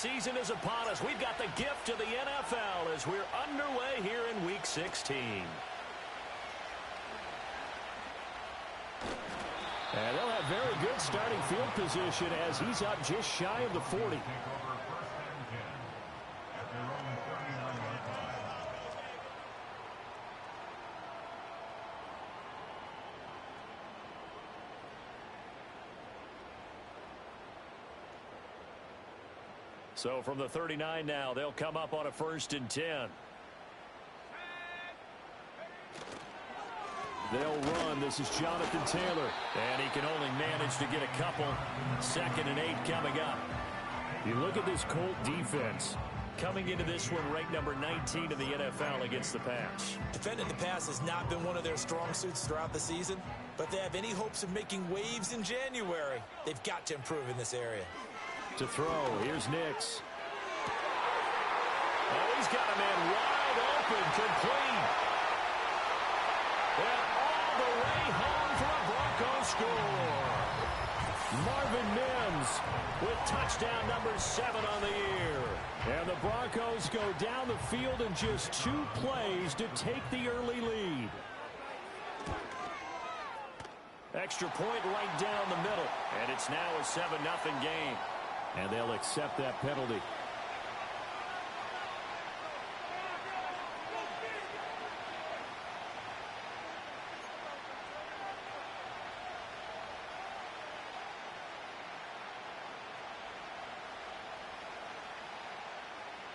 season is upon us. We've got the gift of the NFL as we're underway here in Week 16. And they'll have very good starting field position as he's up just shy of the 40. So from the 39 now, they'll come up on a 1st and 10. They'll run. This is Jonathan Taylor. And he can only manage to get a couple. 2nd and 8 coming up. You look at this Colt defense. Coming into this one, ranked number 19 in the NFL against the pass. Defending the pass has not been one of their strong suits throughout the season. But if they have any hopes of making waves in January, they've got to improve in this area. To throw, here's Nix. Oh, he's got a man wide open, complete. And all the way home for a Broncos score. Marvin Mims with touchdown number 7 on the year. And the Broncos go down the field in just 2 plays to take the early lead. Extra point right down the middle. And it's now a 7-0 game. And they'll accept that penalty.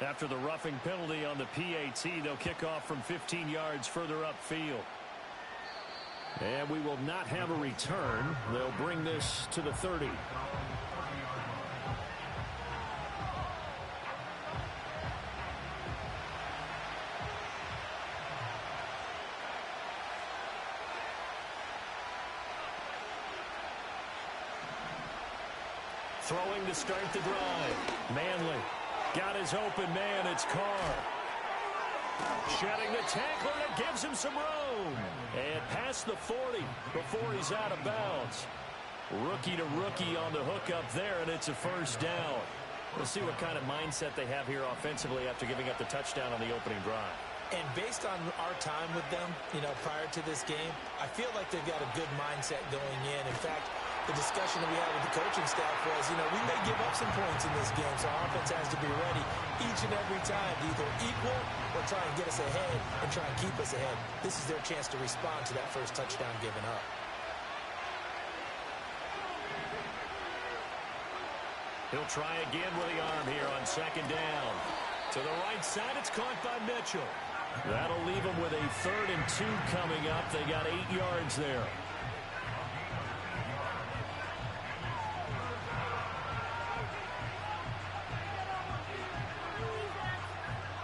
After the roughing penalty on the PAT, they'll kick off from 15 yards further upfield. And we will not have a return. They'll bring this to the 30. Throwing to start the drive. Manley got his open man. It's Carr. Shedding the tackler that gives him some room. And past the 40 before he's out of bounds. Rookie to rookie on the hook up there, and it's a 1st down. We'll see what kind of mindset they have here offensively after giving up the touchdown on the opening drive. And based on our time with them, prior to this game, I feel like they've got a good mindset going in. In fact, the discussion that we had with the coaching staff was, we may give up some points in this game, so our offense has to be ready each and every time to either equal or try and get us ahead and try and keep us ahead. This is their chance to respond to that first touchdown given up. He'll try again with the arm here on 2nd down. To the right side, it's caught by Mitchell. That'll leave them with a 3rd and 2 coming up. They got 8 yards there.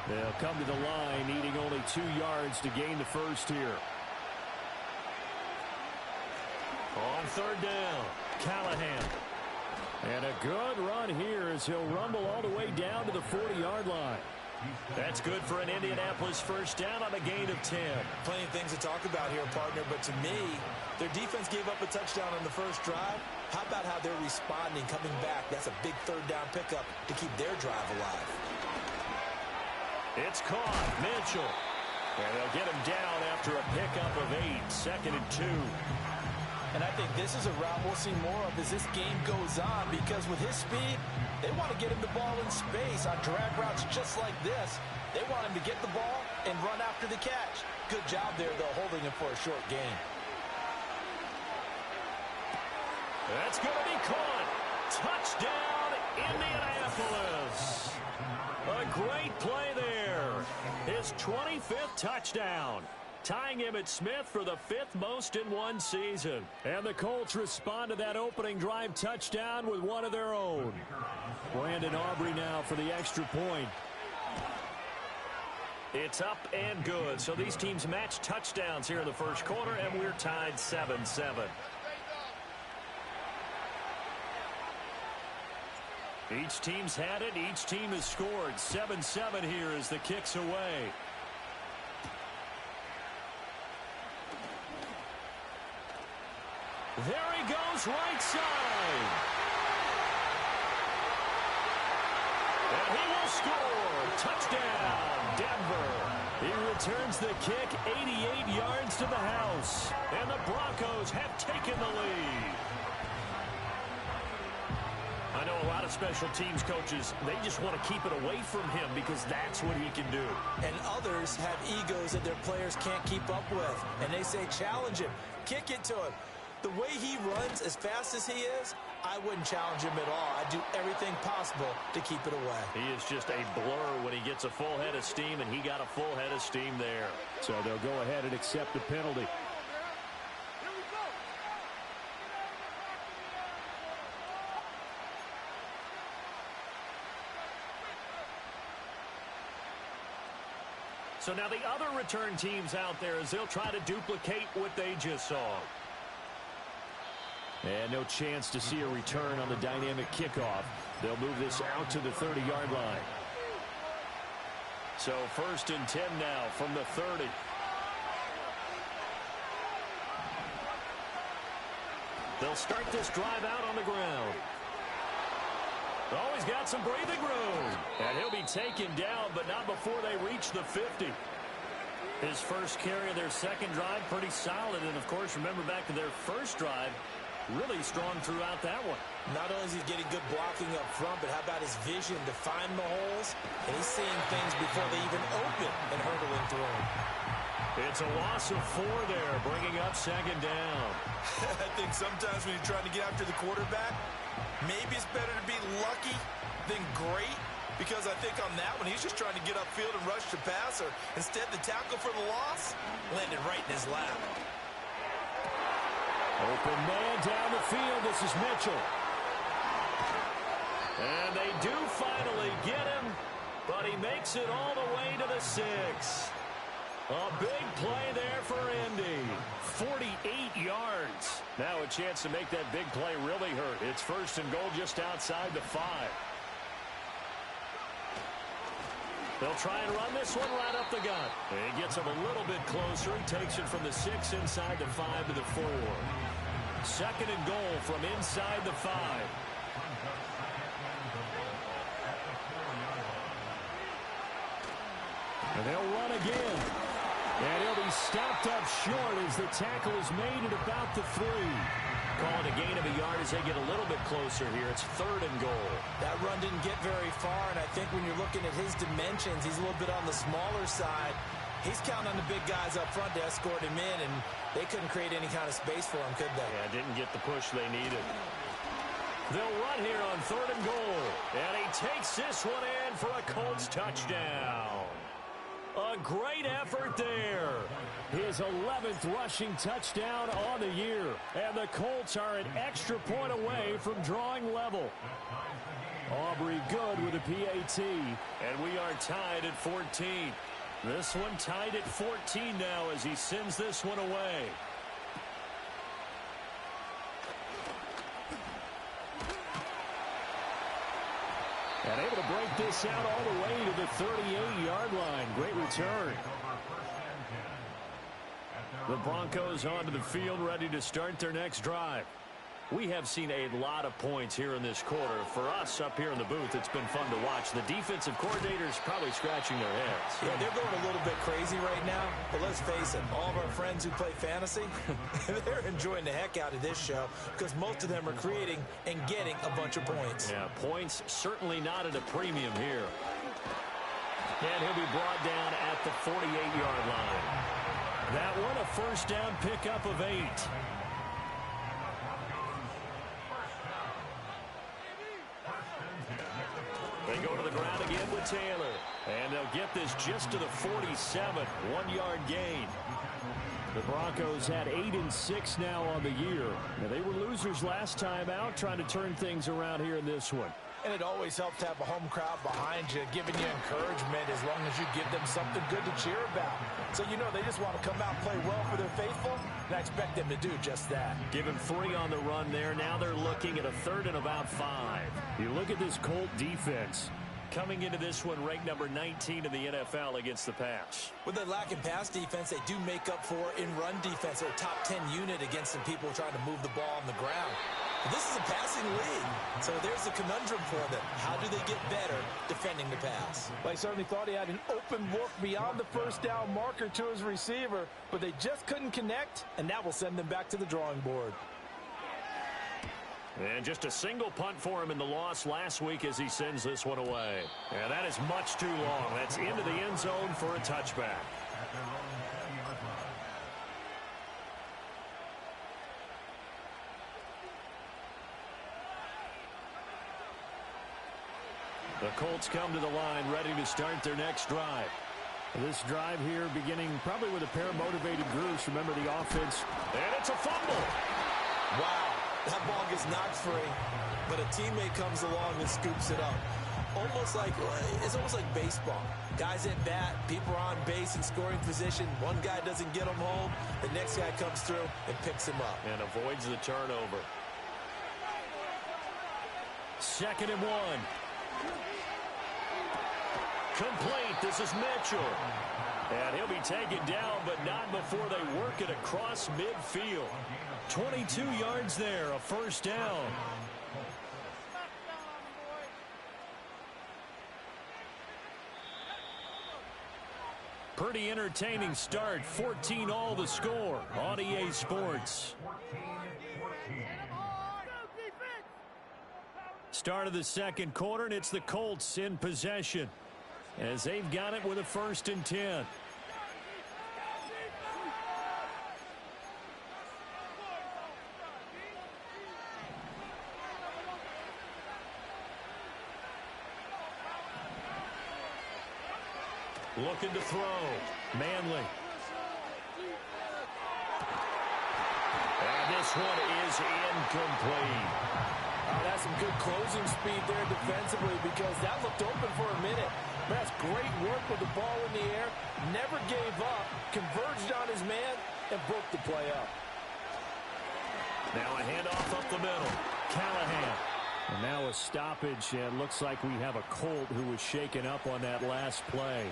They'll come to the line, needing only 2 yards to gain the first here. On 3rd down, Callahan. And a good run here as he'll rumble all the way down to the 40-yard line. That's good for an Indianapolis 1st down on a gain of 10. Plenty of things to talk about here, partner, but to me, their defense gave up a touchdown on the first drive. How about how they're responding, coming back? That's a big 3rd down pickup to keep their drive alive. It's caught. Mitchell. And they'll get him down after a pickup of 8. 2nd and 2. And I think this is a route we'll see more of as this game goes on, because with his speed, they want to get him the ball in space on drag routes just like this. They want him to get the ball and run after the catch. Good job there, though, holding him for a short gain. That's going to be caught. Touchdown, Indianapolis. A great play there. His 25th touchdown. Tying him at Smith for the 5th most in one season. And the Colts respond to that opening drive touchdown with one of their own. Brandon Aubrey now for the extra point. It's up and good. So these teams match touchdowns here in the first quarter, and we're tied 7-7. Each team's had it. Each team has scored. 7-7 here as the kick's away. There he goes, right side. And he will score. Touchdown, Denver. He returns the kick 88 yards to the house. And the Broncos have taken the lead. I know a lot of special teams coaches, they just want to keep it away from him because that's what he can do. And others have egos that their players can't keep up with. And they say, challenge him, kick it to him. The way he runs as fast as he is, I wouldn't challenge him at all. I'd do everything possible to keep it away. He is just a blur when he gets a full head of steam, and he got a full head of steam there. So they'll go ahead and accept the penalty. So now the other return teams out there as they'll try to duplicate what they just saw. And no chance to see a return on the dynamic kickoff. They'll move this out to the 30-yard line. So 1st and 10 now from the 30. They'll start this drive out on the ground. Oh, he's got some breathing room. And he'll be taken down, but not before they reach the 50. His first carry of their second drive, pretty solid. And, of course, remember back to their first drive, really strong throughout that one. Not only is he getting good blocking up front, but how about his vision to find the holes? And he's seeing things before they even open and hurdling through them. It's a loss of 4 there, bringing up 2nd down. I think sometimes when you're trying to get after the quarterback, maybe it's better to be lucky than great, because I think on that one, he's just trying to get upfield and rush the passer. Instead, the tackle for the loss landed right in his lap. Open man down the field. This is Mitchell. And they do finally get him, but he makes it all the way to the 6. A big play there for Indy. 48 yards. Now a chance to make that big play really hurt. It's 1st and goal just outside the 5. They'll try and run this one right up the gut. He gets him a little bit closer. He takes it from the 6 inside the 5 to the 4. 2nd and goal from inside the 5. And they'll run again. And he'll be stopped up short as the tackle is made at about the 3. Calling a gain of a yard as they get a little bit closer here. It's 3rd and goal. That run didn't get very far, and I think when you're looking at his dimensions, he's a little bit on the smaller side. He's counting on the big guys up front to escort him in, and they couldn't create any kind of space for him, could they? Yeah, didn't get the push they needed. They'll run here on 3rd and goal. And he takes this one in for a Colts touchdown. A great effort there. His 11th rushing touchdown on the year. And the Colts are an extra point away from drawing level. Aubrey good with a PAT. And we are tied at 14. This one tied at 14 now as he sends this one away. And able to break this out all the way to the 38-yard line. Great return. The Broncos onto the field, ready to start their next drive. We have seen a lot of points here in this quarter. For us up here in the booth, it's been fun to watch. The defensive coordinators probably scratching their heads. Yeah, they're going a little bit crazy right now. But let's face it, all of our friends who play fantasy, they're enjoying the heck out of this show because most of them are creating and getting a bunch of points. Yeah, points certainly not at a premium here. And he'll be brought down at the 48-yard line. That one a first down pickup of 8. They go to the ground again with Taylor. And they'll get this just to the 47. 1-yard gain. The Broncos had 8-6 now on the year. Now, they were losers last time out, trying to turn things around here in this one. And it always helps to have a home crowd behind you, giving you encouragement as long as you give them something good to cheer about. So, you know, they just want to come out and play well for their faithful, and I expect them to do just that. Give him 3 on the run there. Now they're looking at a 3rd and about 5. You look at this Colt defense. Coming into this one, ranked number 19 in the NFL against the pass. With their lack in pass defense, they do make up for in run defense. They're a top 10 unit against some people trying to move the ball on the ground. This is a passing league, so there's a conundrum for them. How do they get better defending the pass? Well, he certainly thought he had an open look beyond the first down marker to his receiver, but they just couldn't connect, and that will send them back to the drawing board. And just a single punt for him in the loss last week as he sends this one away. And that is much too long. That's into the end zone for a touchback. The Colts come to the line ready to start their next drive. This drive here beginning probably with a pair of motivated groups. Remember the offense. And it's a fumble. Wow, that ball gets knocked free, but a teammate comes along and scoops it up. It's almost like baseball. Guys at bat, people are on base in scoring position. One guy doesn't get him home. The next guy comes through and picks him up. And avoids the turnover. 2nd and 1. Complete. This is Mitchell. And he'll be taken down, but not before they work it across midfield. 22 yards there, a first down. Pretty entertaining start. 14-all the score on EA Sports. Start of the second quarter, and it's the Colts in possession as they've got it with a 1st and 10. Looking to throw. Manley. And this one is incomplete. Oh, that's some good closing speed there defensively because that looked open for a minute. But that's great work with the ball in the air. Never gave up. Converged on his man and broke the play up. Now a handoff up the middle. Callahan. And now a stoppage, and looks like we have a Colt who was shaken up on that last play.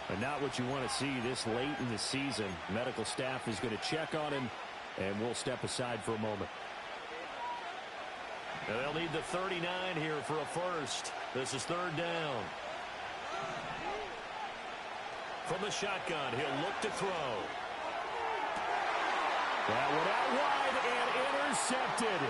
But not what you want to see this late in the season. Medical staff is going to check on him, and we'll step aside for a moment. Now they'll need the 39 here for a first. This is 3rd down. From the shotgun, he'll look to throw. That one out wide and intercepted.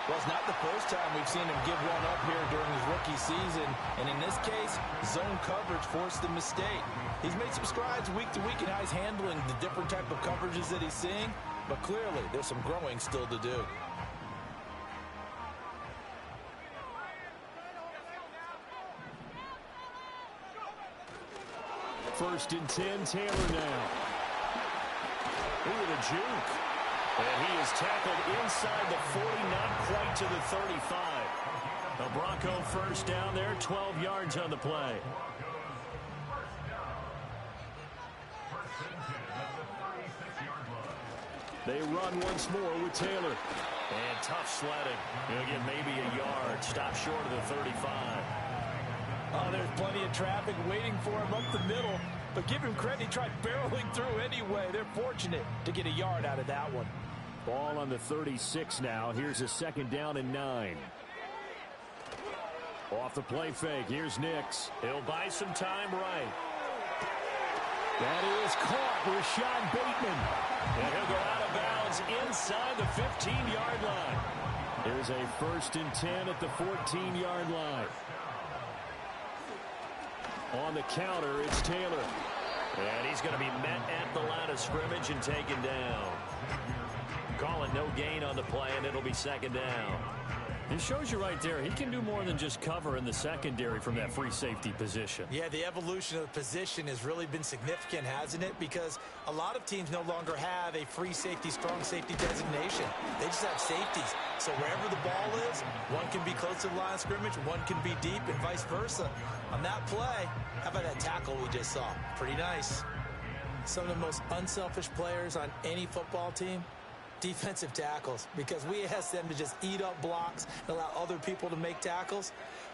Well, it's not the first time we've seen him give one up here during his rookie season. And in this case, zone coverage forced the mistake. He's made some strides week to week in how he's handling the different type of coverages that he's seeing. But clearly, there's some growing still to do. First and 10, Taylor now. Ooh, the juke. And he is tackled inside the 40, not quite to the 35. A Bronco first down there, 12 yards on the play. They run once more with Taylor. And tough sledding. He'll get maybe a yard. Stop short of the 35. Oh, there's plenty of traffic waiting for him up the middle. But give him credit, he tried barreling through anyway. They're fortunate to get a yard out of that one. Ball on the 36 now. Here's a 2nd down and 9. Off the play fake. Here's Nix. He'll buy some time right. That is caught. Rashad Bateman. And he'll go out of bounds inside the 15-yard line. There's a 1st and 10 at the 14-yard line. On the counter, it's Taylor. And he's going to be met at the line of scrimmage and taken down. Calling no gain on the play, and it'll be 2nd down. It shows you right there, he can do more than just cover in the secondary from that free safety position. Yeah, the evolution of the position has really been significant, hasn't it? Because a lot of teams no longer have a free safety, strong safety designation. They just have safeties. So wherever the ball is, one can be close to the line of scrimmage, one can be deep, and vice versa. On that play, how about that tackle we just saw? Pretty nice. Some of the most unselfish players on any football team, defensive tackles, because we ask them to just eat up blocks and allow other people to make tackles.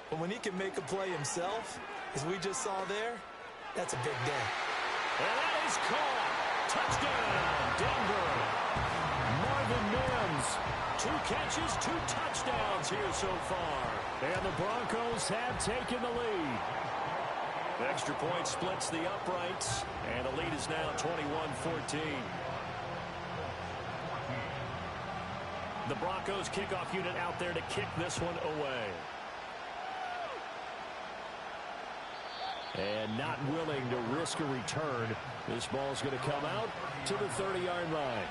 But when he can make a play himself, as we just saw there, that's a big day. And that is caught. Touchdown, Denver. Marvin Mims. 2 catches, 2 touchdowns here so far. And the Broncos have taken the lead. Extra point splits the uprights, and the lead is now 21-14. The Broncos kickoff unit out there to kick this one away. And not willing to risk a return. This ball's going to come out to the 30-yard line.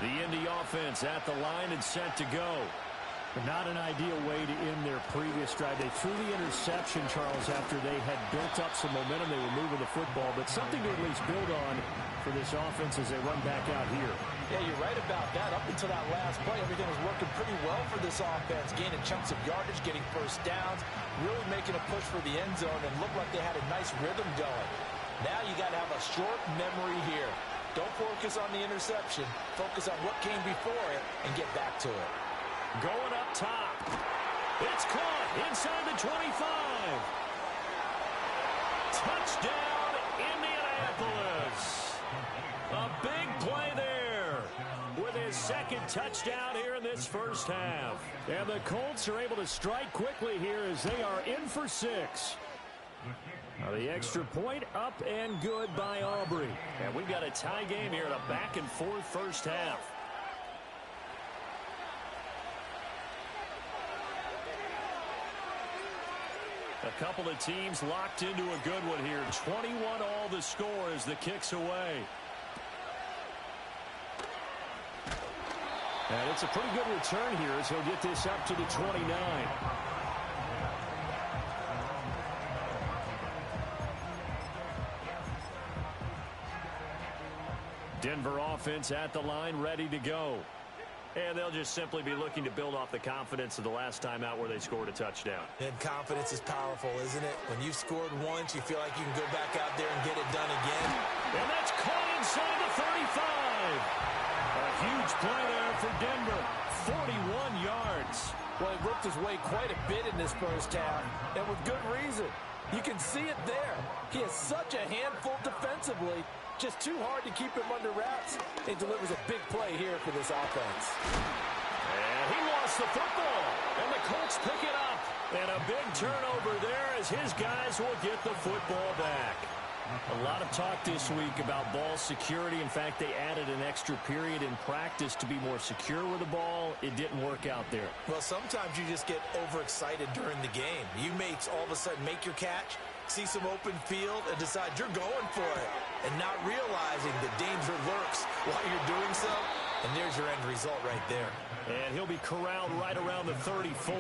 The Indy offense at the line and set to go. Not an ideal way to end their previous drive. They threw the interception, Charles, after they had built up some momentum. They were moving the football, but something to at least build on for this offense as they run back out here. Yeah, you're right about that. Up until that last play, everything was working pretty well for this offense, gaining chunks of yardage, getting first downs, really making a push for the end zone, and looked like they had a nice rhythm going. Now you got to have a short memory here. Don't focus on the interception. Focus on what came before it and get back to it. Going up top. It's caught inside the 25. Touchdown, Indianapolis. A big play there with his second touchdown here in this first half. And the Colts are able to strike quickly here as they are in for 6. Now the extra point up and good by Aubrey. And we've got a tie game here in a back-and-forth first half. A couple of teams locked into a good one here. 21 all the score as the kick's away. And it's a pretty good return here as he'll get this up to the 29. Denver offense at the line, ready to go. And they'll just simply be looking to build off the confidence of the last time out where they scored a touchdown. And confidence is powerful, isn't it? When you've scored once, you feel like you can go back out there and get it done again. And that's caught inside the 35. A huge play there for Denver. 41 yards. Well, he worked his way quite a bit in this first half, and with good reason. You can see it there. He is such a handful defensively. Just too hard to keep him under wraps. He delivers a big play here for this offense. And he lost the football. And the Colts pick it up. And a big turnover there as his guys will get the football back. A lot of talk this week about ball security. In fact, they added an extra period in practice to be more secure with the ball. It didn't work out there. Well, sometimes you just get overexcited during the game. You may all of a sudden make your catch, see some open field, and decide you're going for it, and not realizing the danger lurks while you're doing so. And there's your end result right there. And he'll be corralled right around the 34.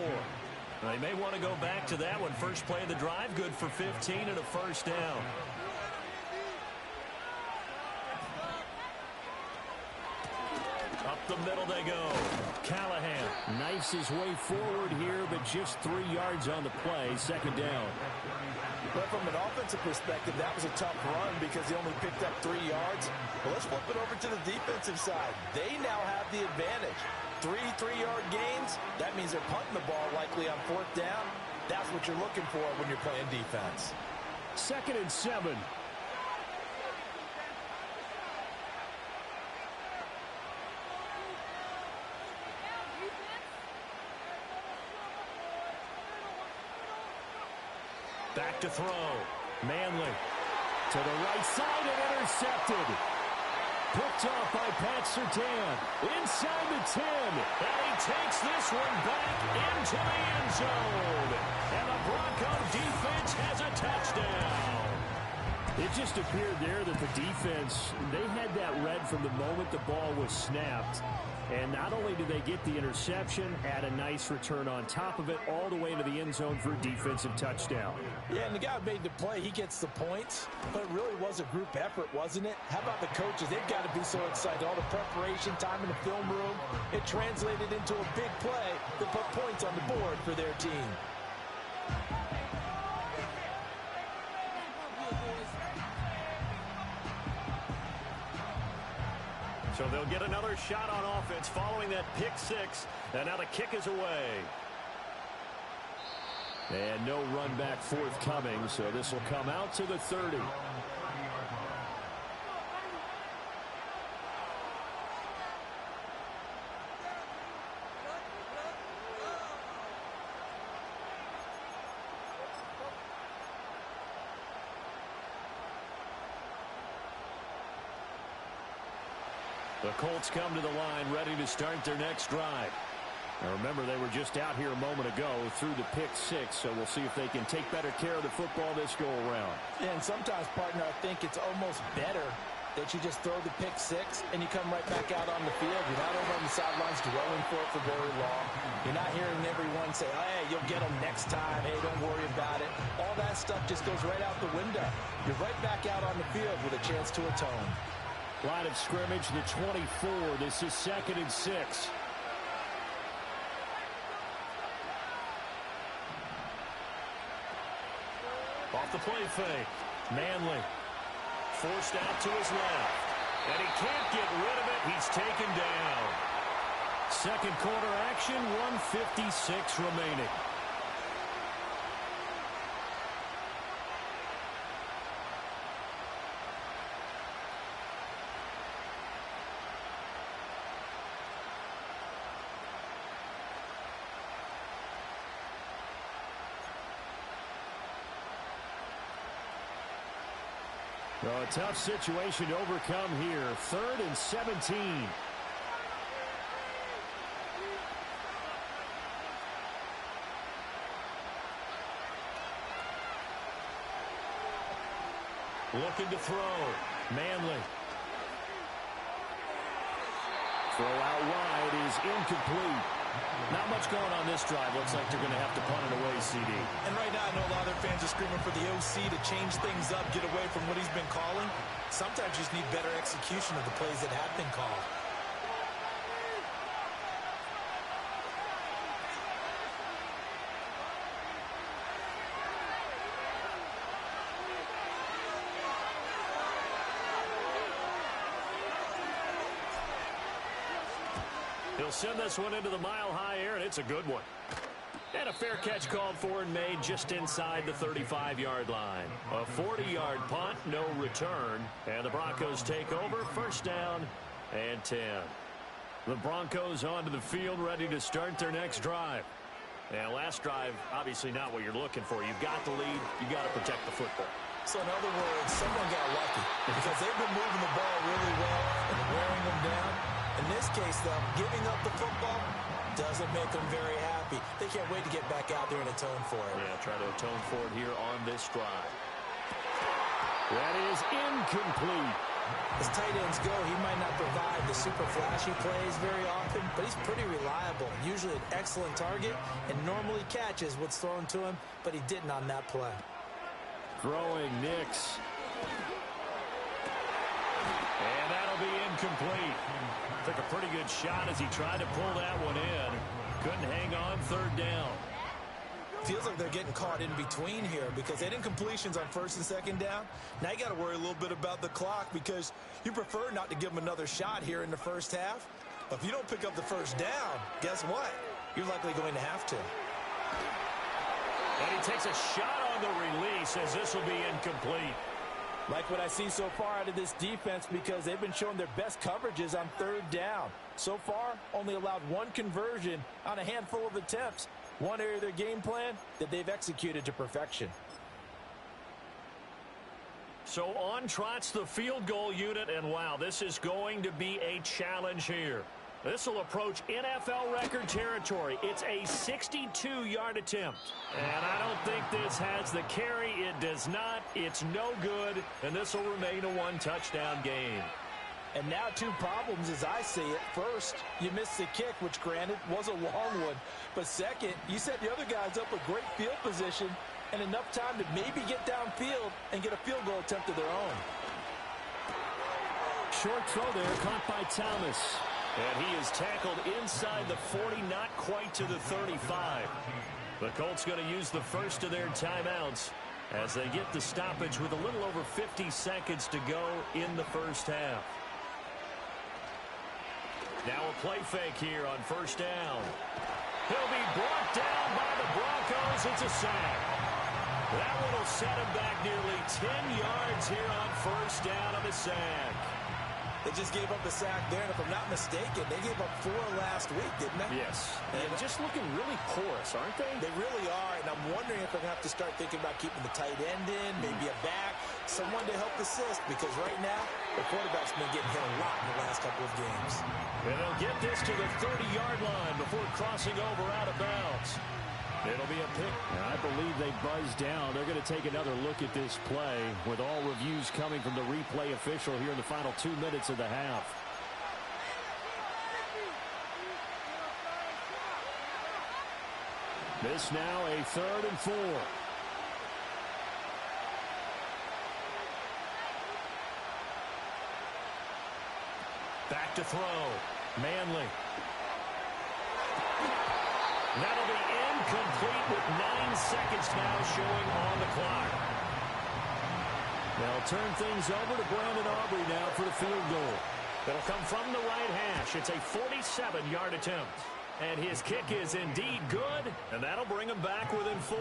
They may want to go back to that one. First play of the drive, good for 15 and a first down. Up the middle they go. Callahan knifes his way forward here, but just 3 yards on the play. Second down. But from an offensive perspective, that was a tough run because he only picked up 3 yards. Well, let's flip it over to the defensive side. They now have the advantage. 3 3-yard gains, that means they're punting the ball likely on 4th down. That's what you're looking for when you're playing defense. 2nd and 7. Back to throw. Manley to the right side and intercepted. Picked off by Pat Surtain. Inside the 10. And he takes this one back into the end zone. And the Bronco defense has a touchdown. It just appeared there that the defense, they had that read from the moment the ball was snapped. And not only did they get the interception, add a nice return on top of it, all the way into the end zone for a defensive touchdown. Yeah, and the guy who made the play, he gets the points, but it really was a group effort, wasn't it? How about the coaches? They've got to be so excited. All the preparation time in the film room, it translated into a big play that put points on the board for their team. So they'll get another shot on offense following that pick six. And now the kick is away. And no run back forthcoming, so this will come out to the 30. The Colts come to the line ready to start their next drive. Now remember, they were just out here a moment ago through the pick six, so we'll see if they can take better care of the football this go-around. Yeah, and sometimes, partner, I think it's almost better that you just throw the pick six and you come right back out on the field. You're not over on the sidelines dwelling for it for very long. You're not hearing everyone say, hey, you'll get them next time. Hey, don't worry about it. All that stuff just goes right out the window. You're right back out on the field with a chance to atone. Line of scrimmage, the 24. This is 2nd and 6. Off the play fake. Manley forced out to his left. And he can't get rid of it. He's taken down. Second quarter action, 1:56 remaining. Well, a tough situation to overcome here. 3rd and 17. Looking to throw. Manley. Throw out wide is incomplete. Not much going on this drive. Looks like they're going to have to punt it away, CD. And right now, I know a lot of their fans are screaming for the OC to change things up, get away from what he's been calling. Sometimes you just need better execution of the plays that have been called. He'll send this one into the mile-high air, and it's a good one. And a fair catch called for and made just inside the 35-yard line. A 40-yard punt, no return. And the Broncos take over, 1st down and 10. The Broncos onto the field, ready to start their next drive. And last drive, obviously not what you're looking for. You've got the lead. You've got to protect the football. So in other words, someone got lucky because they've been moving the ball really well and wearing them down. In this case, though, giving up the football doesn't make them very happy. They can't wait to get back out there and atone for it. Yeah, try to atone for it here on this drive. That is incomplete. As tight ends go, he might not provide the super flashy plays very often, but he's pretty reliable. Usually an excellent target and normally catches what's thrown to him, but he didn't on that play. Throwing Nix. And that'll be incomplete. Took a pretty good shot as he tried to pull that one in. Couldn't hang on, 3rd down. Feels like they're getting caught in between here because they didn't completions on 1st and 2nd down. Now you got to worry a little bit about the clock because you prefer not to give them another shot here in the 1st half. But if you don't pick up the 1st down, guess what? You're likely going to have to. And he takes a shot on the release as this will be incomplete. Like what I see so far out of this defense because they've been showing their best coverages on 3rd down. So far, only allowed 1 conversion on a handful of attempts. One area of their game plan that they've executed to perfection. So on trots the field goal unit, and wow, this is going to be a challenge here. This will approach NFL record territory. It's a 62-yard attempt. And I don't think this has the carry. It does not. It's no good. And this will remain a 1-touchdown game. And now 2 problems as I see it. First, you missed the kick, which granted was a long one. But second, you set the other guys up with great field position and enough time to maybe get downfield and get a field goal attempt of their own. Short throw there, caught by Thomas. And he is tackled inside the 40, not quite to the 35. The Colts going to use the first of their timeouts as they get the stoppage with a little over 50 seconds to go in the 1st half. Now a play fake here on first down. He'll be brought down by the Broncos. It's a sack. That one will set him back nearly 10 yards here on first down on the sack. They just gave up a sack there, and if I'm not mistaken, they gave up 4 last week, didn't they? Yes. And just looking really porous, aren't they? They really are, and I'm wondering if I'm going to have to start thinking about keeping the tight end in, maybe a back, someone to help assist, because right now, the quarterback's been getting hit a lot in the last couple of games. And they'll get this to the 30-yard line before crossing over out of bounds. It'll be a pick. And I believe they buzzed down. They're going to take another look at this play with all reviews coming from the replay official here in the final 2 minutes of the half. This now a 3rd and 4. Back to throw. Manley. That'll be incomplete with 9 seconds now showing on the clock. They'll turn things over to Brandon Aubrey now for the field goal. It'll come from the right hash. It's a 47-yard attempt. And his kick is indeed good, and that'll bring him back within 4.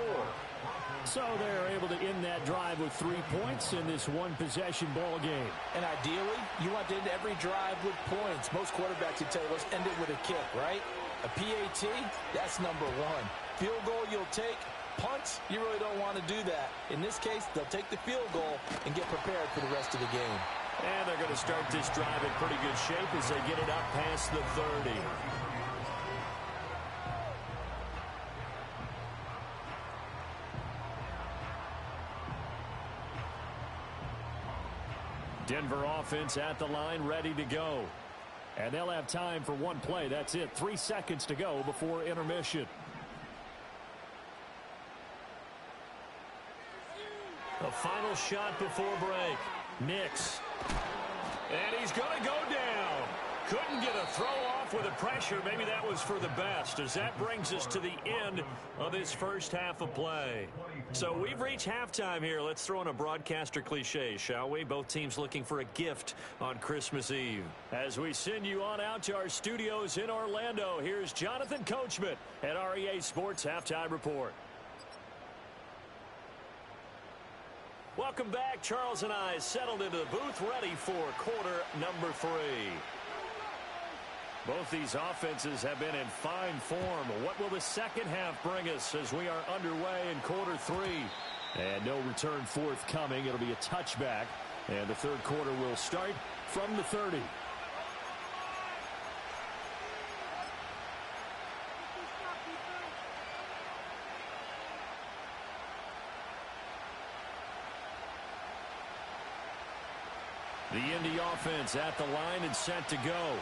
So they're able to end that drive with 3 points in this one-possession ball game. And ideally, you want to end every drive with points. Most quarterbacks would tell you, let's end it with a kick, right? A PAT, that's number 1. Field goal, you'll take. Punts, you really don't want to do that. In this case, they'll take the field goal and get prepared for the rest of the game. And they're going to start this drive in pretty good shape as they get it up past the 30. Denver offense at the line, ready to go. And they'll have time for one play. That's it. 3 seconds to go before intermission. The final shot before break. Nix. And he's going to go down. Couldn't get a throw off with the pressure. Maybe that was for the best, as that brings us to the end of this first half of play. So we've reached halftime here. Let's throw in a broadcaster cliche, shall we? Both teams looking for a gift on Christmas Eve. As we send you on out to our studios in Orlando, here's Jonathan Coachman at REA Sports Halftime Report. Welcome back. Charles and I settled into the booth, ready for quarter number 3. Both these offenses have been in fine form. What will the second half bring us as we are underway in quarter 3? And no return forthcoming. It'll be a touchback. And the third quarter will start from the 30. The Indy offense at the line and set to go.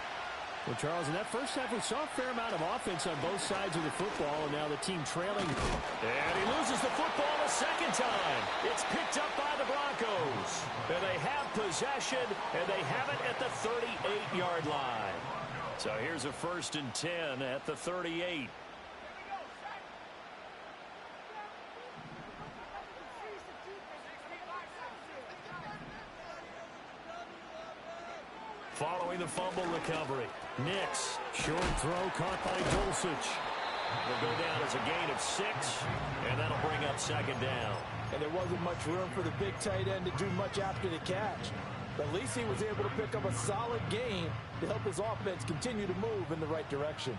Well, Charles, in that first half, we saw a fair amount of offense on both sides of the football, and now the team trailing. And he loses the football a second time. It's picked up by the Broncos. And they have possession, and they have it at the 38-yard line. So here's a 1st and 10 at the 38. Following the fumble recovery, Nix. Short throw caught by Dulcich. Will go down as a gain of 6, and that'll bring up 2nd down. And there wasn't much room for the big tight end to do much after the catch. But at least he was able to pick up a solid gain to help his offense continue to move in the right direction.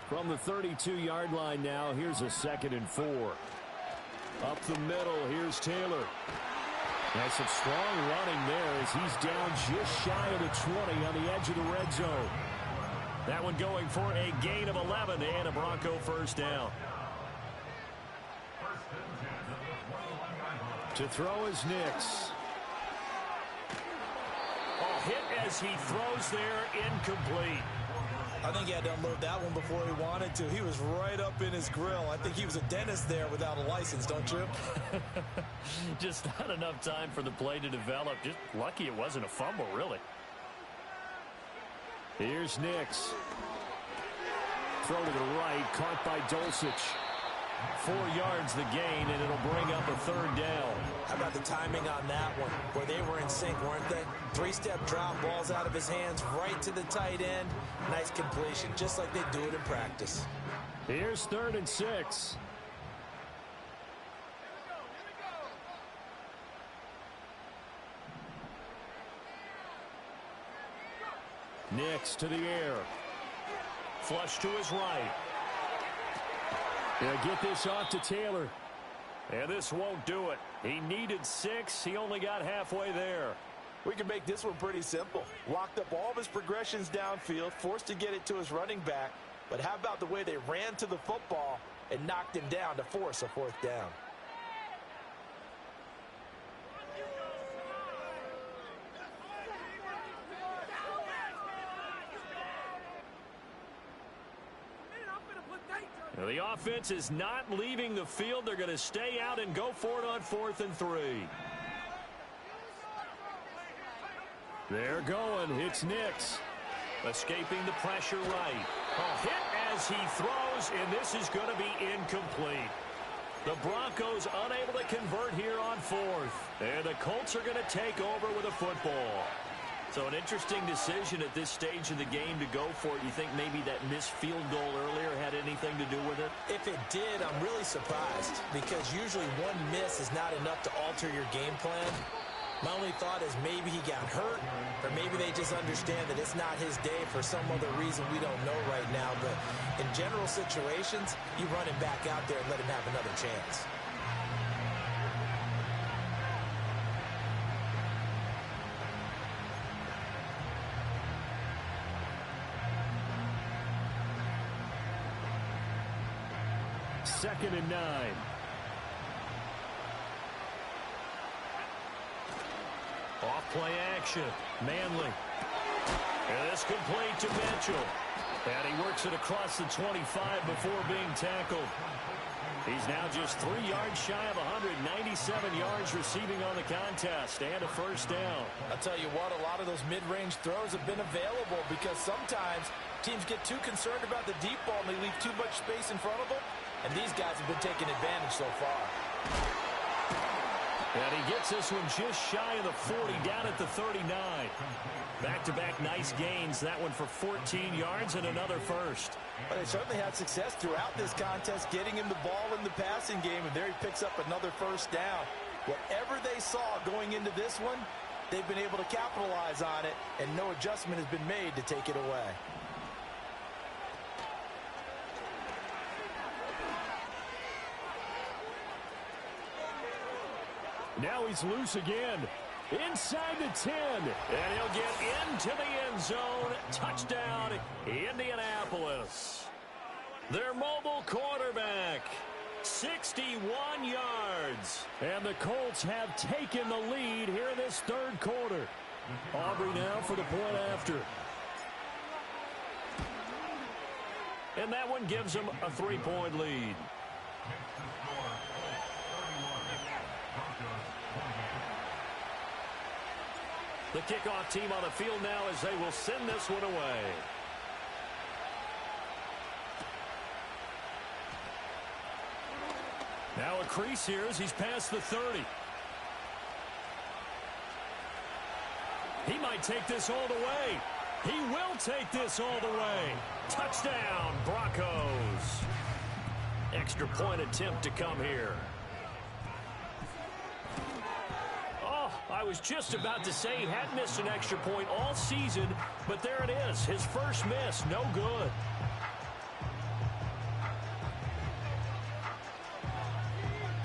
From the 32-yard line now, here's a 2nd and 4. Up the middle, here's Taylor. That's some strong running there as he's down just shy of the 20 on the edge of the red zone. That one going for a gain of 11 and a Bronco 1st down. To throw is Nix. A hit as he throws there, incomplete. I think he had to unload that one before he wanted to. He was right up in his grill. I think he was a dentist there without a license, don't you? Just not enough time for the play to develop. Just lucky it wasn't a fumble, really. Here's Nix. Throw to the right, caught by Dulcich. 4 yards the gain, and it'll bring up a 3rd down. How about the timing on that one, where they were in sync, weren't they? 3-step drop, balls out of his hands, right to the tight end. Nice completion, just like they do it in practice. Here's 3rd and 6. Nix to the air. Flush to his right. He'll get this off to Taylor. And this won't do it. He needed 6. He only got halfway there. We can make this one pretty simple. Locked up all of his progressions downfield, forced to get it to his running back. But how about the way they ran to the football and knocked him down to force a 4th down? Now, the offense is not leaving the field. They're going to stay out and go for it on 4th and 3. They're going. It's Nix. Escaping the pressure right. A hit as he throws, and this is going to be incomplete. The Broncos unable to convert here on 4th. And the Colts are going to take over with a football. So an interesting decision at this stage of the game to go for it. You think maybe that missed field goal earlier had anything to do with it? If it did, I'm really surprised, because usually one miss is not enough to alter your game plan. My only thought is maybe he got hurt, or maybe they just understand that it's not his day for some other reason we don't know right now. But in general situations, you run him back out there and let him have another chance. Second and 9. Off play action. Manley. And this complete to Mitchell. And he works it across the 25 before being tackled. He's now just 3 yards shy of 197 yards receiving on the contest and a 1st down. I'll tell you what, a lot of those mid-range throws have been available because sometimes teams get too concerned about the deep ball and they leave too much space in front of them. And these guys have been taking advantage so far. And he gets this one just shy of the 40, down at the 39. Back-to-back nice gains. That one for 14 yards and another 1st. But they certainly had success throughout this contest, getting him the ball in the passing game, and there he picks up another 1st down. Whatever they saw going into this one, they've been able to capitalize on it, and no adjustment has been made to take it away. Now he's loose again. Inside the 10. And he'll get into the end zone. Touchdown, Indianapolis. Their mobile quarterback, 61 yards. And the Colts have taken the lead here in this 3rd quarter. Aubrey now for the point after. And that one gives them a 3-point lead. The kickoff team on the field now as they will send this one away. Now a crease here as he's past the 30. He might take this all the way. He will take this all the way. Touchdown, Broncos. Extra point attempt to come here. I was just about to say he hadn't missed an extra point all season, but there it is. His first miss, no good.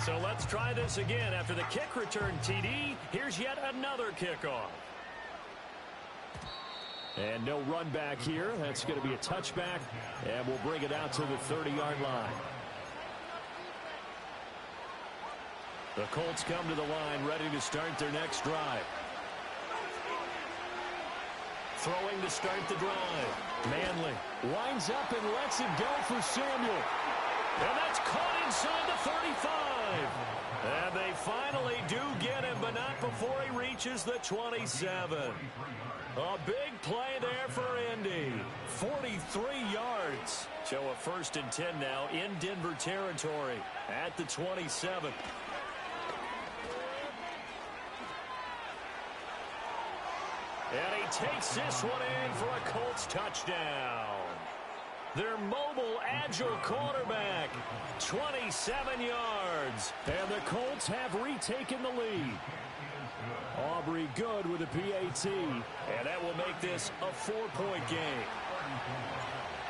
So let's try this again. After the kick return TD, here's yet another kickoff. And no run back here. That's going to be a touchback, and we'll bring it out to the 30-yard line. The Colts come to the line, ready to start their next drive. Throwing to start the drive. Manley winds up and lets it go for Samuel. And that's caught inside the 35. And they finally do get him, but not before he reaches the 27. A big play there for Indy. 43 yards. So a 1st and 10 now in Denver territory at the 27. And he takes this one in for a Colts touchdown. Their mobile, agile quarterback, 27 yards. And the Colts have retaken the lead. Aubrey good with a PAT. And that will make this a 4-point game.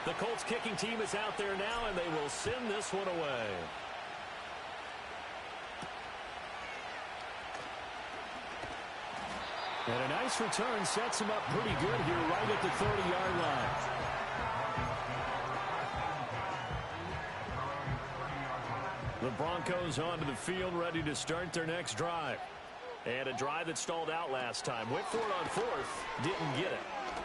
The Colts kicking team is out there now, and they will send this one away. And a nice return sets him up pretty good here right at the 30-yard line. The Broncos onto the field, ready to start their next drive. And a drive that stalled out last time. Went for it on 4th, didn't get it.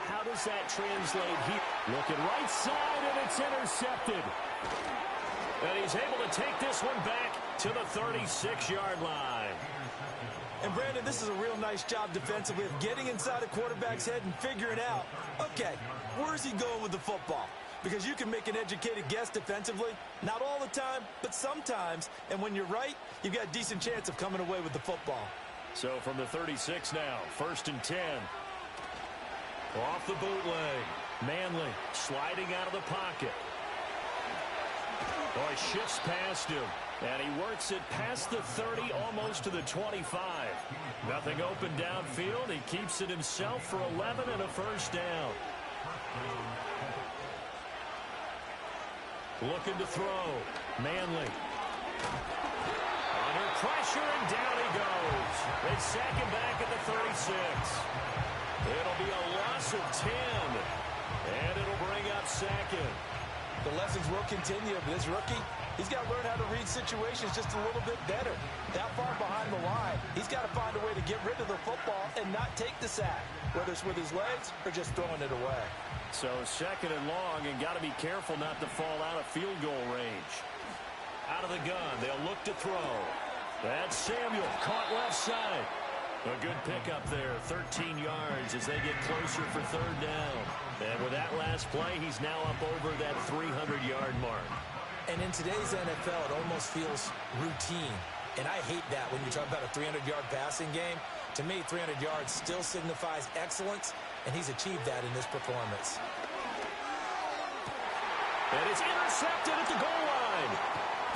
How does that translate here? Looking right side, and it's intercepted. And he's able to take this one back to the 36-yard line. And, Brandon, this is a real nice job defensively of getting inside a quarterback's head and figuring out, okay, where's he going with the football? Because you can make an educated guess defensively. Not all the time, but sometimes. And when you're right, you've got a decent chance of coming away with the football. So from the 36 now, 1st and 10. Off the bootleg. Manley sliding out of the pocket. Oh, he shifts past him. And he works it past the 30, almost to the 25. Nothing open downfield. He keeps it himself for 11 and a 1st down. Looking to throw. Manley. Under pressure, and down he goes. They sack him back at the 36. It'll be a loss of 10. And it'll bring up 2nd. The lessons will continue of this rookie. He's got to learn how to read situations just a little bit better. That far behind the line, he's got to find a way to get rid of the football and not take the sack, whether it's with his legs or just throwing it away. So 2nd and long, and got to be careful not to fall out of field goal range. Out of the gun, they'll look to throw. That's Samuel, caught left side. A good pickup there, 13 yards as they get closer for 3rd down. And with that last play, he's now up over that 300-yard mark. And in today's NFL, it almost feels routine. And I hate that when you talk about a 300-yard passing game. To me, 300 yards still signifies excellence, and he's achieved that in this performance. And it's intercepted at the goal line.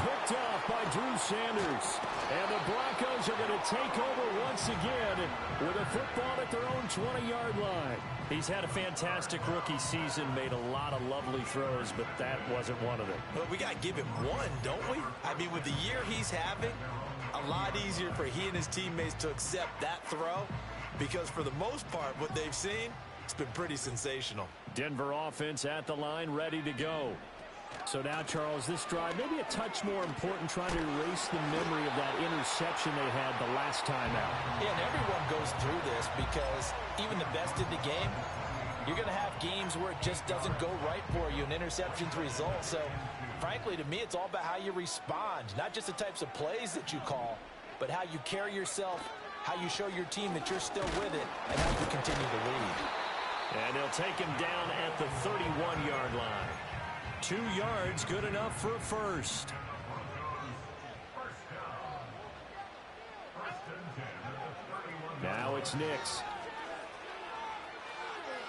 Picked off by Drew Sanders. And the Broncos are going to take over once again with a football at their own 20-yard line. He's had a fantastic rookie season, made a lot of lovely throws, but that wasn't one of them. Well, we got to give him one, don't we? I mean, with the year he's having, a lot easier for he and his teammates to accept that throw, because for the most part, what they've seen, it's been pretty sensational. Denver offense at the line, ready to go. So now, Charles, this drive maybe a touch more important, trying to erase the memory of that interception they had the last time out. Yeah, and everyone goes through this because even the best in the game, you're going to have games where it just doesn't go right for you and interceptions result. So, frankly, to me, it's all about how you respond, not just the types of plays that you call, but how you carry yourself, how you show your team that you're still with it, and how you continue to lead. And they'll take him down at the 31-yard line. 2 yards, good enough for a 1st. Now it's Nix.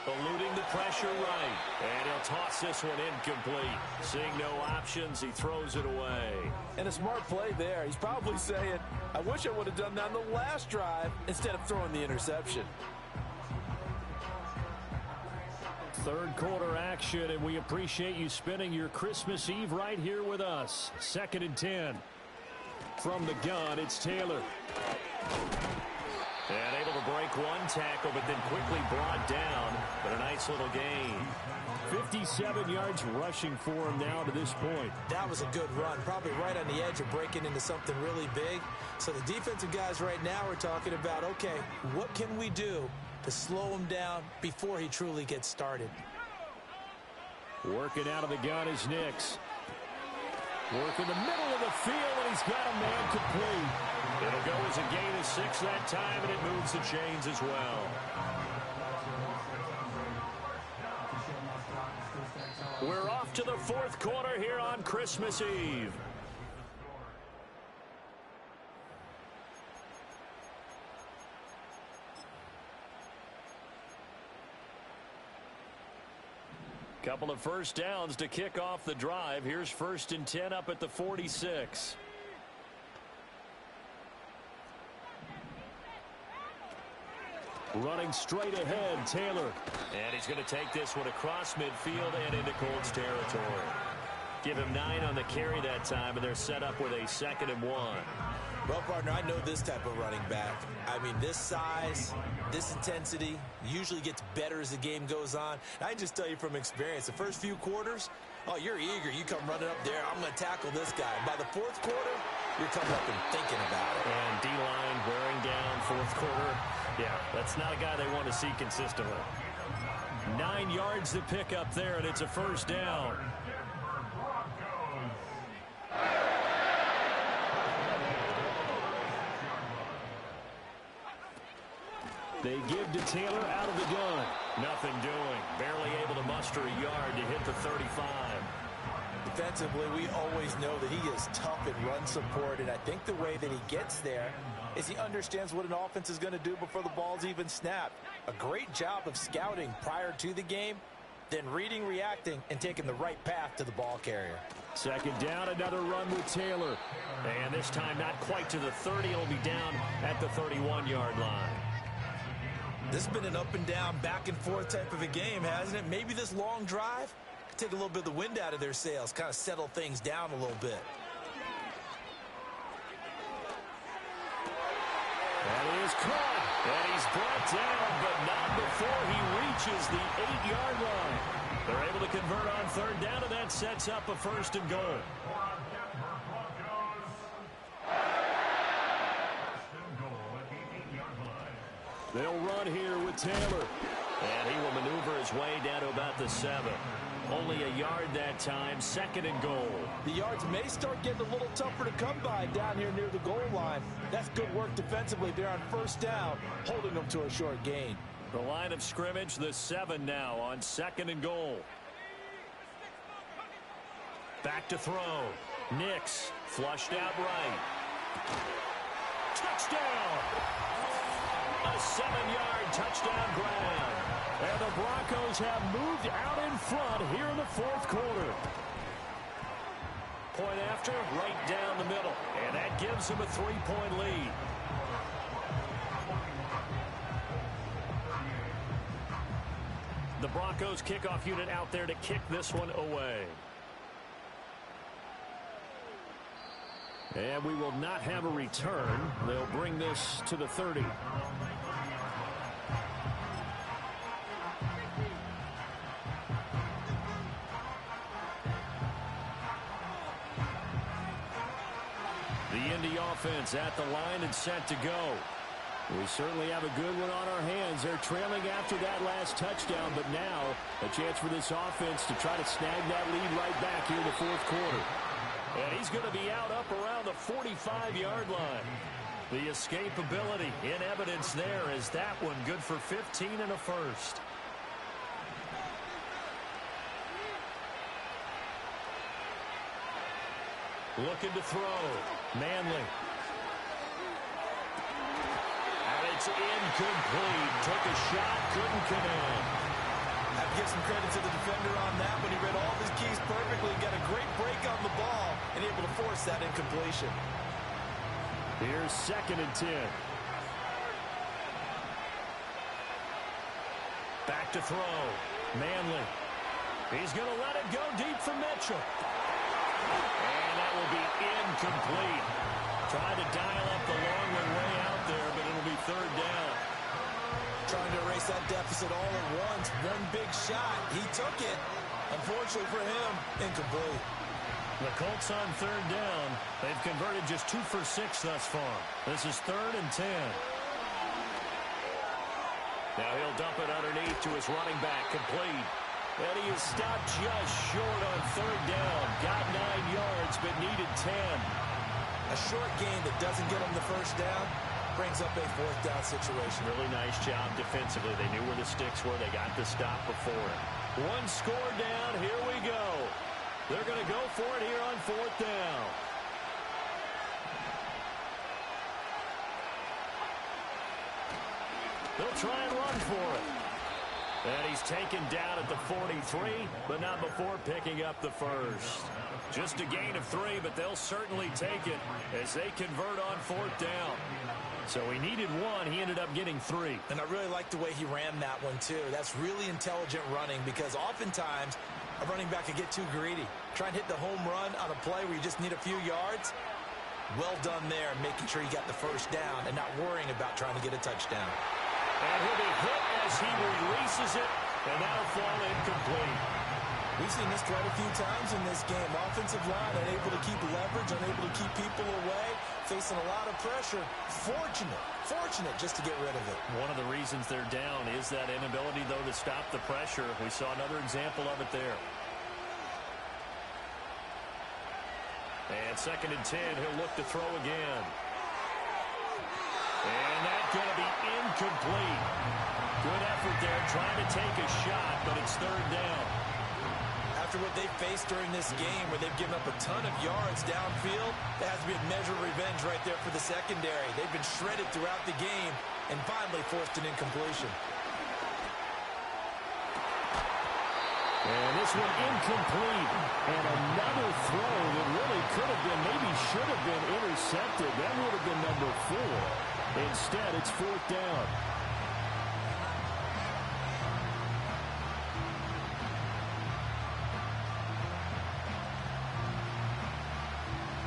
Eluding the pressure right. And he'll toss this one incomplete. Seeing no options, he throws it away. And a smart play there. He's probably saying, I wish I would have done that on the last drive instead of throwing the interception. 3rd quarter action, and we appreciate you spending your Christmas Eve right here with us. 2nd and 10. From the gun, it's Taylor. And able to break one tackle, but then quickly brought down. But a nice little gain. 57 yards rushing for him now to this point. That was a good run, probably right on the edge of breaking into something really big. So the defensive guys right now are talking about, okay, what can we do to slow him down before he truly gets started? Working out of the gun is Nix. Working the middle of the field, and he's got a man complete. It'll go as a gain of 6 that time, and it moves the chains as well. off to the fourth quarter here on Christmas Eve. Couple of first downs to kick off the drive. Here's 1st and 10 up at the 46. Running straight ahead, Taylor. And he's going to take this one across midfield and into Colts territory. Give him 9 on the carry that time, and they're set up with a 2nd and 1. Well, partner, I know this type of running back. I mean, this size, this intensity usually gets better as the game goes on. And I can just tell you from experience, the first few quarters, oh, you're eager. You come running up there, I'm going to tackle this guy. By the fourth quarter, you're coming up and thinking about it. And D-line wearing down fourth quarter. Yeah, that's not a guy they want to see consistently. 9 yards to pick up there, and it's a first down. They give to Taylor out of the gun. Nothing doing. Barely able to muster a yard to hit the 35. Defensively, we always know that he is tough in run support, and I think the way that he gets there is he understands what an offense is going to do before the ball's even snapped. A great job of scouting prior to the game, then reading, reacting, and taking the right path to the ball carrier. 2nd down, another run with Taylor. And this time not quite to the 30. It'll be down at the 31-yard line. This has been an up and down, back and forth type of a game, hasn't it? Maybe this long drive could take a little bit of the wind out of their sails, kind of settle things down a little bit. And he is caught. And he's brought down, but not before he reaches the 8-yard line. They're able to convert on 3rd down, and that sets up a 1st and goal. They'll run here with Taylor. And he will maneuver his way down to about the 7. Only a yard that time, 2nd and goal. The yards may start getting a little tougher to come by down here near the goal line. That's good work defensively. They're on 1st down, holding them to a short gain. The line of scrimmage, the 7 now on 2nd and goal. Back to throw. Nix flushed out right. Touchdown! A 7-yard touchdown grab. And the Broncos have moved out in front here in the 4th quarter. Point after, right down the middle. And that gives them a 3-point lead. The Broncos kickoff unit out there to kick this one away. And we will not have a return. They'll bring this to the 30. The Indy offense at the line and set to go. We certainly have a good one on our hands. They're trailing after that last touchdown, but now a chance for this offense to try to snag that lead right back here in the 4th quarter. And he's going to be out up around the 45-yard line. The escapability in evidence there is that one good for 15 and a 1st. Looking to throw. Manley. And it's incomplete. Took a shot, couldn't connect. I have to give some credit to the defender on that when he read all of his keys perfectly, got a great break on the ball, and able to force that incompletion. Here's 2nd and 10. Back to throw. Manley. He's going to let it go deep for Mitchell. And that will be incomplete. Trying to dial up the long one way out there, but it'll be 3rd down. Trying to erase that deficit all at once. One big shot. He took it. Unfortunately for him, incomplete. The Colts on 3rd down. They've converted just 2 for 6 thus far. This is 3rd and 10. Now he'll dump it underneath to his running back. Complete. And he is stopped just short on 3rd down. Got 9 yards, but needed 10. A short gain that doesn't get him the 1st down brings up a 4th down situation. Really nice job defensively. They knew where the sticks were. They got the stop before it. One score down. Here we go. They're going to go for it here on 4th down. They'll try and run for it. And he's taken down at the 43, but not before picking up the first. Just a gain of 3, but they'll certainly take it as they convert on 4th down. So he needed 1. He ended up getting 3. And I really like the way he ran that one, too. That's really intelligent running because oftentimes a running back could get too greedy. Try and hit the home run on a play where you just need a few yards. Well done there, making sure he got the first down and not worrying about trying to get a touchdown. And he'll be hit as he releases it, and that'll fall incomplete. We've seen this quite a few times in this game. Offensive line unable to keep leverage, unable to keep people away, facing a lot of pressure. Fortunate just to get rid of it. One of the reasons they're down is that inability, though, to stop the pressure. We saw another example of it there. And 2nd and 10, he'll look to throw again. And that's going to be incomplete. Good effort there, trying to take a shot, but it's 3rd down. After what they've faced during this game where they've given up a ton of yards downfield, there has to be a measure of revenge right there for the secondary. They've been shredded throughout the game and finally forced an incompletion. And this one incomplete. And another throw that really could have been, maybe should have been intercepted. That would have been number 4. Instead, it's 4th down.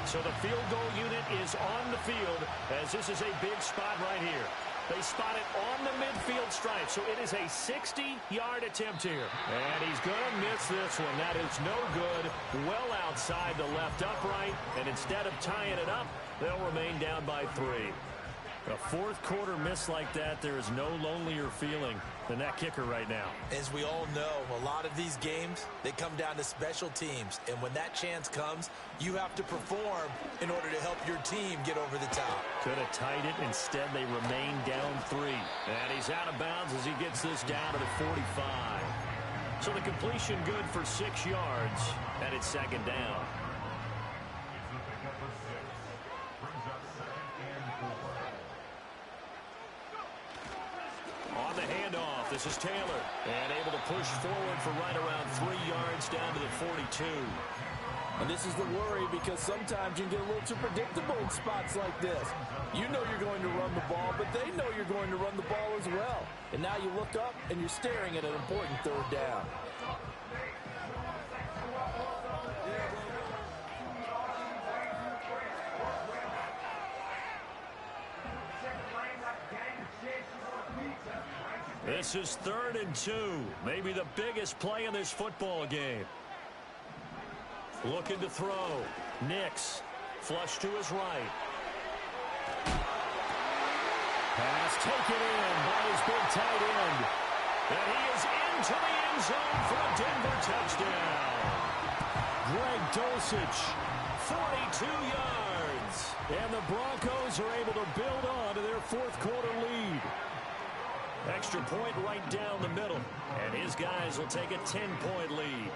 So the field goal unit is on the field as this is a big spot right here. They spot it on the midfield stripe, so it is a 60-yard attempt here. And he's going to miss this one. That is no good. Well outside the left upright, and instead of tying it up, they'll remain down by 3. A 4th quarter miss like that, there is no lonelier feeling than that kicker right now. As we all know, a lot of these games, they come down to special teams. And when that chance comes, you have to perform in order to help your team get over the top. Could have tied it. Instead, they remain down 3. And he's out of bounds as he gets this down to the 45. So the completion good for 6 yards, and it's 2nd down. On the handoff, this is Taylor. And able to push forward for right around 3 yards down to the 42. And this is the worry because sometimes you can get a little too predictable in spots like this. You know you're going to run the ball, but they know you're going to run the ball as well. And now you look up and you're staring at an important 3rd down. This is 3rd and 2. Maybe the biggest play in this football game. Looking to throw. Nix. Flush to his right. Pass taken in by his big tight end. And he is into the end zone for a Denver touchdown. Greg Dulcich, 42 yards. And the Broncos are able to build on to their 4th quarter lead. Extra point right down the middle. And his guys will take a 10-point lead.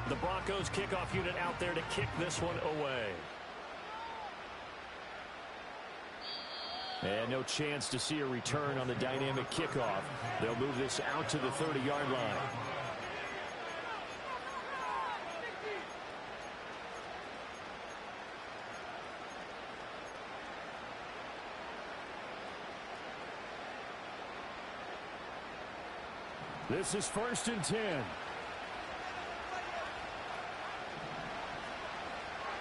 The Broncos kickoff unit out there to kick this one away. And no chance to see a return on the dynamic kickoff. They'll move this out to the 30-yard line. This is 1st and 10.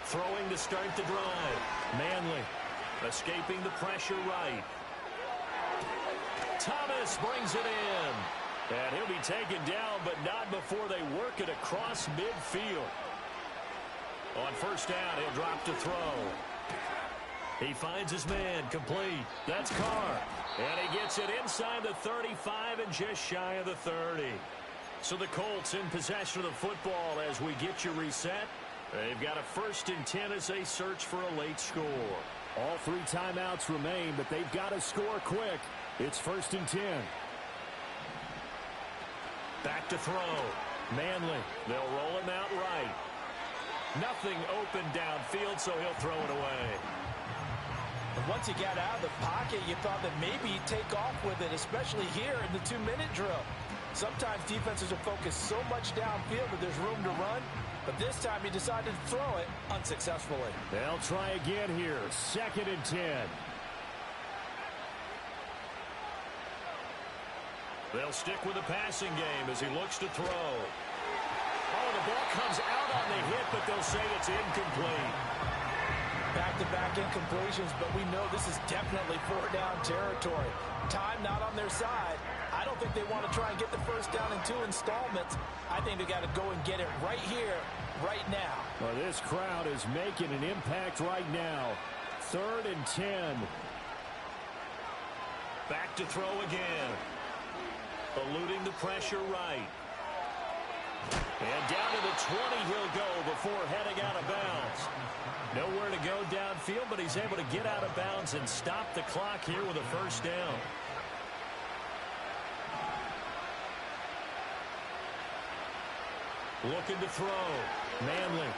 Throwing to start the drive. Manley escaping the pressure right. Thomas brings it in. And he'll be taken down, but not before they work it across midfield. On 1st down, he'll drop to throw. He finds his man, complete. That's Carr. And he gets it inside the 35 and just shy of the 30. So the Colts in possession of the football as we get you reset. They've got a 1st and 10 as they search for a late score. All 3 timeouts remain, but they've got to score quick. It's 1st and 10. Back to throw. Manley. They'll roll him out right. Nothing open downfield, so he'll throw it away. And once he got out of the pocket, you thought that maybe he'd take off with it, especially here in the 2-minute drill. Sometimes defenses are focused so much downfield that there's room to run, but this time he decided to throw it unsuccessfully. They'll try again here. 2nd and 10. They'll stick with the passing game as he looks to throw. Oh, the ball comes out on the hit, but they'll say it's incomplete. Back-to-back incompletions, but we know this is definitely 4-down territory. Time not on their side. I don't think they want to try and get the first down in 2 installments. I think they got to go and get it right here, right now. Well, this crowd is making an impact right now. 3rd and 10. Back to throw again. Eluding the pressure right. And down to the 20 he'll go before heading out of bounds. Nowhere to go downfield, but he's able to get out of bounds and stop the clock here with a first down. Looking to throw. Manley.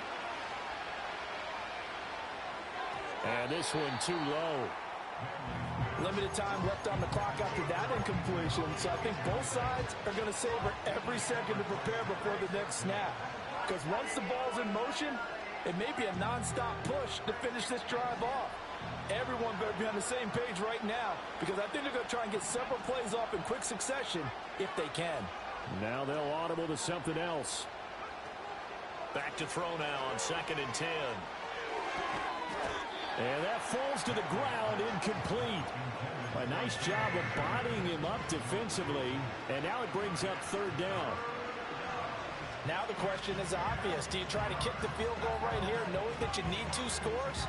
And this one too low. Limited time left on the clock after that incompletion, so I think both sides are going to savor every second to prepare before the next snap. Because once the ball's in motion, it may be a nonstop push to finish this drive off. Everyone better be on the same page right now, because I think they're going to try and get several plays off in quick succession if they can. Now they'll audible to something else. Back to throw now on 2nd and 10. And that falls to the ground, incomplete. A nice job of bodying him up defensively, and now it brings up 3rd down. Now the question is obvious. Do you try to kick the field goal right here knowing that you need 2 scores?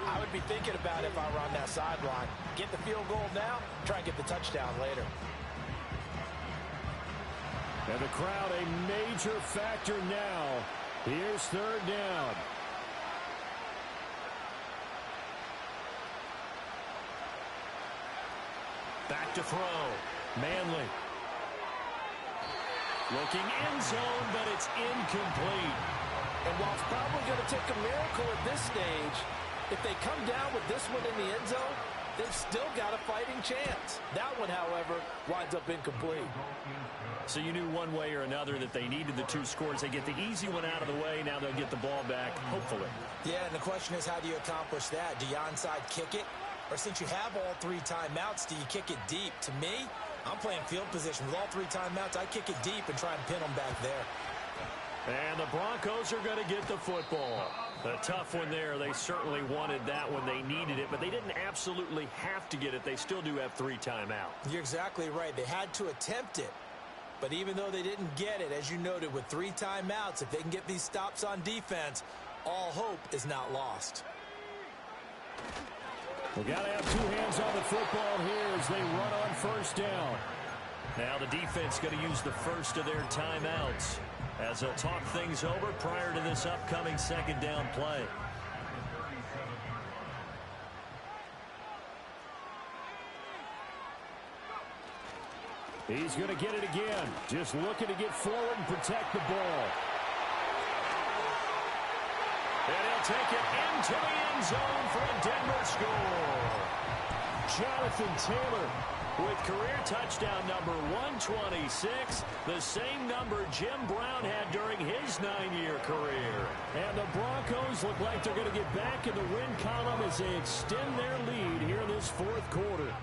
I would be thinking about it if I were on that sideline. Get the field goal now, try and get the touchdown later. And the crowd a major factor now. Here's 3rd down. Back to throw. Manley. Looking end zone, but it's incomplete. And while it's probably going to take a miracle at this stage, if they come down with this one in the end zone, they've still got a fighting chance. That one, however, winds up incomplete. So you knew one way or another that they needed the 2 scores. They get the easy one out of the way. Now they'll get the ball back, hopefully. Yeah, and the question is, how do you accomplish that? Do you onside kick it? Or since you have all 3 timeouts, do you kick it deep? To me, I'm playing field position. With all 3 timeouts, I kick it deep and try and pin them back there. And the Broncos are going to get the football. A tough one there. They certainly wanted that when they needed it, but they didn't absolutely have to get it. They still do have 3 timeouts. You're exactly right. They had to attempt it. But even though they didn't get it, as you noted, with 3 timeouts, if they can get these stops on defense, all hope is not lost. We got to have 2 hands on the football here as they run on 1st down. Now the defense going to use the first of their timeouts as they'll talk things over prior to this upcoming 2nd down play. He's going to get it again. Just looking to get forward and protect the ball. And he'll take it into the end zone for a Denver score. Jonathan Taylor with career touchdown number 126, the same number Jim Brown had during his 9-year career. And the Broncos look like they're going to get back in the win column as they extend their lead here in this 4th quarter.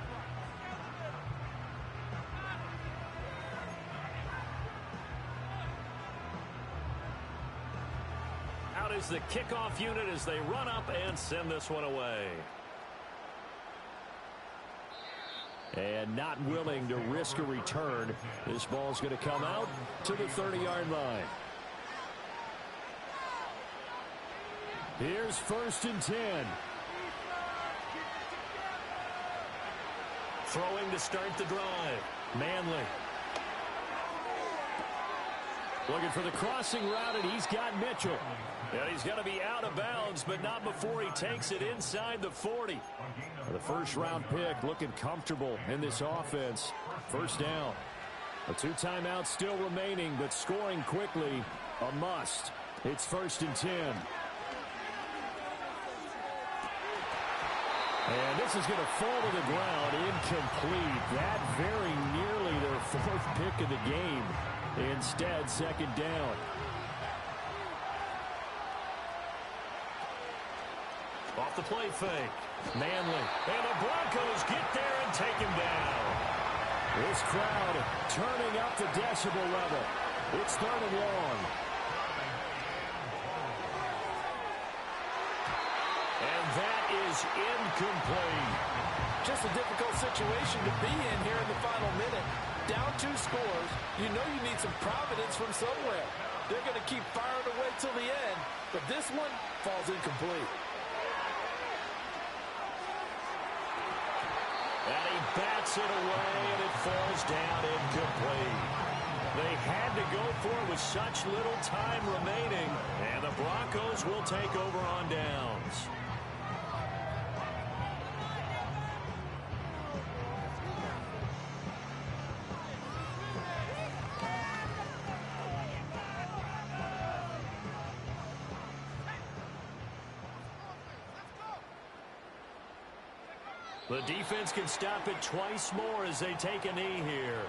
Out is the kickoff unit as they run up and send this one away. And not willing to risk a return. This ball's going to come out to the 30-yard line. Here's 1st and 10. Throwing to start the drive. Manley. Looking for the crossing route, and he's got Mitchell. And he's going to be out of bounds, but not before he takes it inside the 40. The first-round pick looking comfortable in this offense. First down. A 2 timeouts still remaining, but scoring quickly, a must. It's 1st and 10. And this is going to fall to the ground, incomplete. That very nearly their 4th pick of the game. Instead, 2nd down. Off the play fake. Manley. And the Broncos get there and take him down. This crowd turning up the decibel level. It's 3rd and long. And that is incomplete. Just a difficult situation to be in here in the final minute. Down 2 scores. You know you need some providence from somewhere. They're going to keep firing away till the end, but this one falls incomplete. And he bats it away, and it falls down incomplete. They had to go for it with such little time remaining, and the Broncos will take over on downs. The defense can stop it twice more as they take a knee here.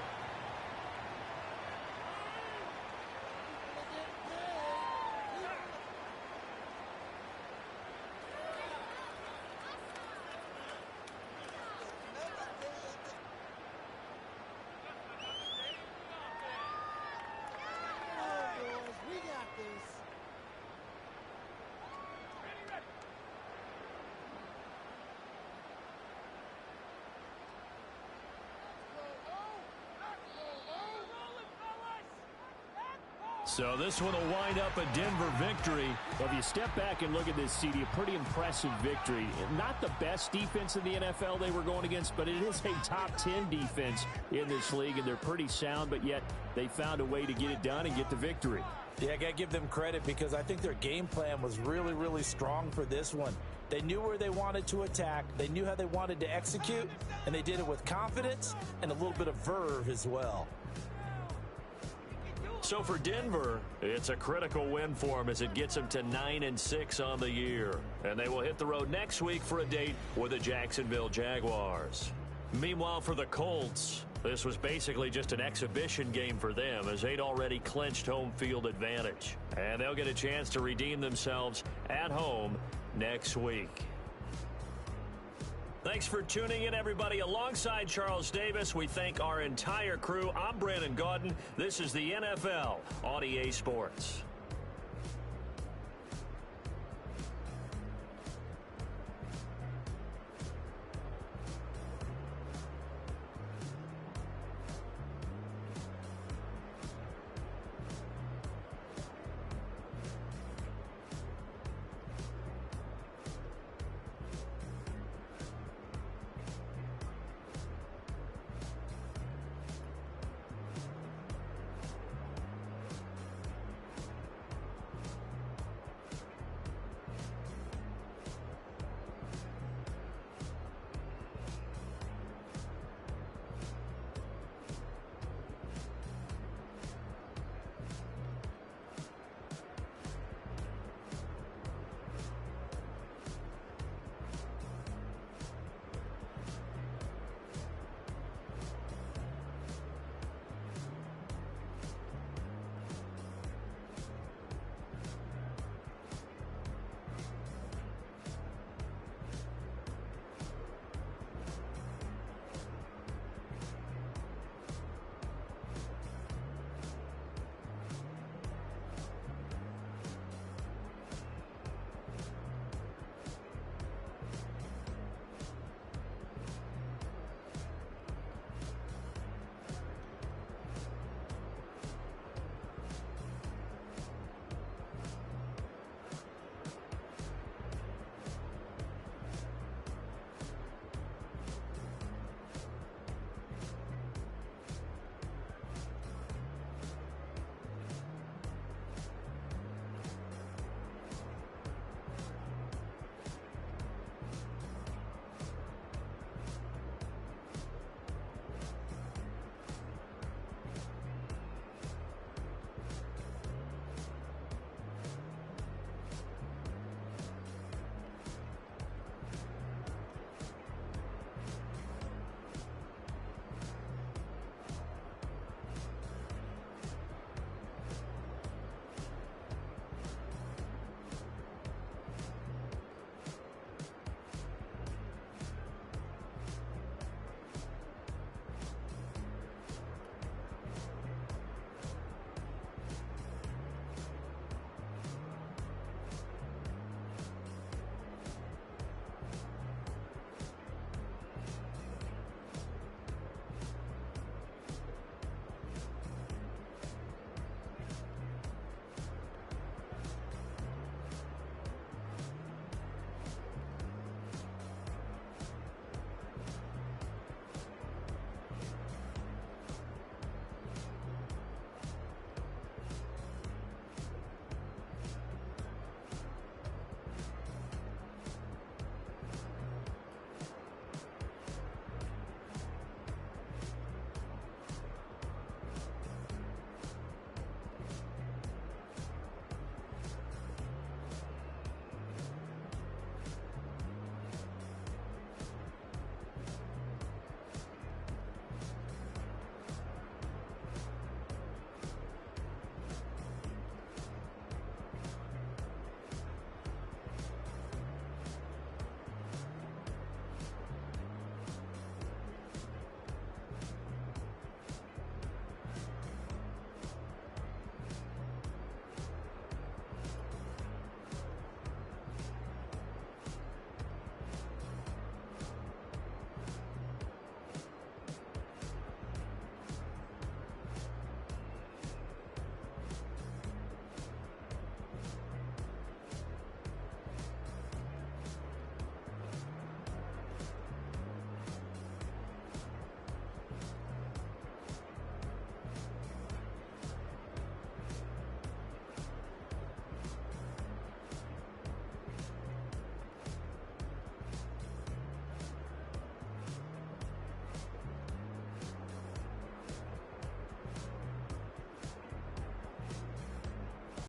So this one will wind up a Denver victory. Well, if you step back and look at this, CD, a pretty impressive victory. Not the best defense in the NFL they were going against, but it is a top 10 defense in this league, and they're pretty sound, but yet they found a way to get it done and get the victory. Yeah, I got to give them credit because I think their game plan was really, really strong for this one. They knew where they wanted to attack. They knew how they wanted to execute, and they did it with confidence and a little bit of verve as well. So for Denver, it's a critical win for them as it gets them to 9-6 on the year. And they will hit the road next week for a date with the Jacksonville Jaguars. Meanwhile, for the Colts, this was basically just an exhibition game for them as they'd already clinched home field advantage. And they'll get a chance to redeem themselves at home next week. Thanks for tuning in, everybody. Alongside Charles Davis, we thank our entire crew. I'm Brandon Gaudin. This is the NFL on EA Sports.